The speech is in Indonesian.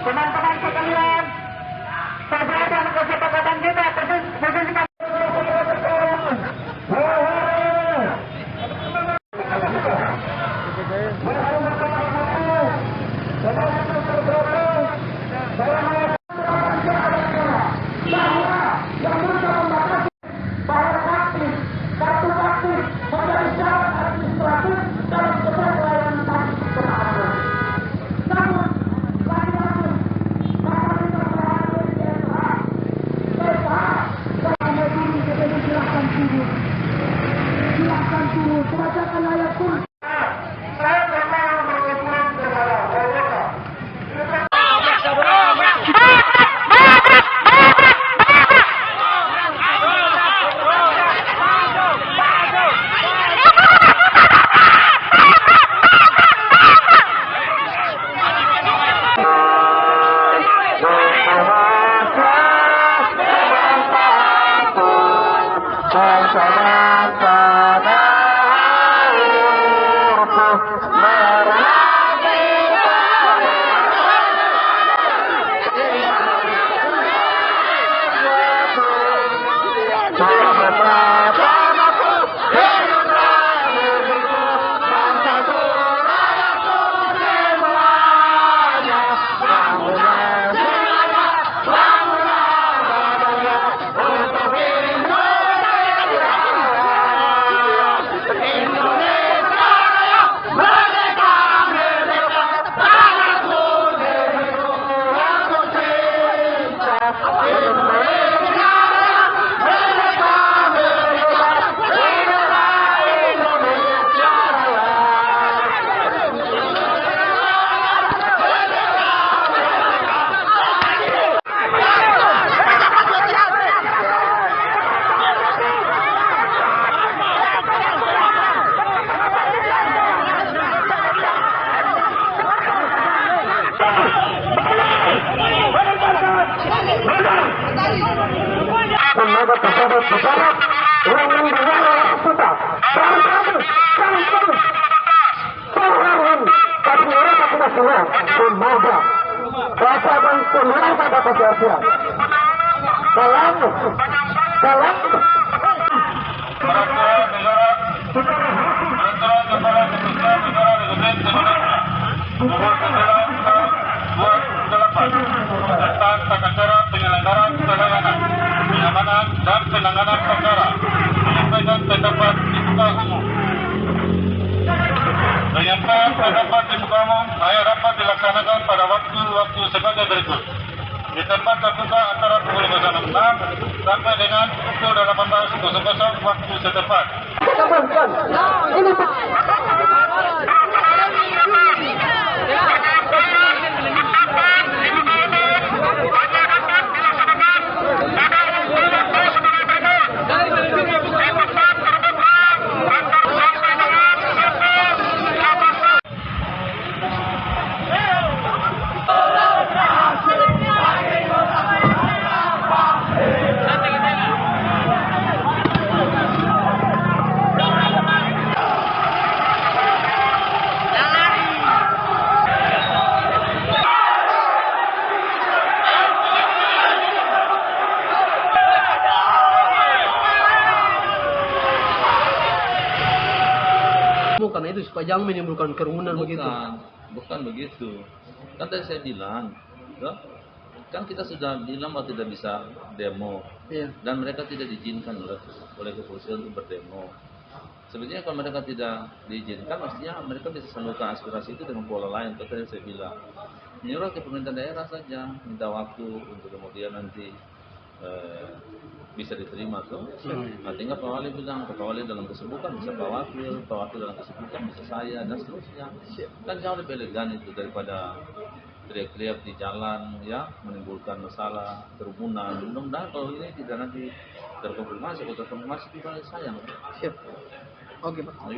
Teman-teman sekalian, perbuatan kesepakatan kita posisikan. Semoga Bapak dan seluruh pada kesehatan dalam peraturan negara kepala keputusan negara Republik Indonesia nomor 9/2008 tentang tata cara penyelenggaraan penanganan, pengamanan dan penanganan perkara penyampaian pendapat di muka umum. Penyampaian pendapat di muka umum saya dapat dilaksanakan pada waktu-waktu sebagai berikut. Di tempat terbuka antara pukul 06 sampai dengan pukul 18.00 waktu setempat. Karena itu supaya jangan menimbulkan kerumunan begitu. Bukan begitu. Kan tadi saya bilang, kan kita sudah bilang bahwa tidak bisa demo, dan mereka tidak diizinkan oleh kepolisian untuk berdemo. Sebenarnya kalau mereka tidak diizinkan, mestinya mereka bisa salurkan aspirasi itu dengan pola lain. Tadi saya bilang, menyuruh ke pemerintah daerah saja, minta waktu untuk kemudian nanti bisa diterima tuh. Nah, tinggal Pak Wali bilang, Pak Wali dalam kesibukan bisa Pak Wakil dalam kesibukan bisa saya dan seterusnya. Kan jauh lebih elegan itu daripada teriak-teriak di jalan ya, menimbulkan masalah kerumunan. Mudah-mudahan kalau ini tidak nanti terkonfirmasi, kalau terkonfirmasi kita sayang. Siap. Oke, Pak.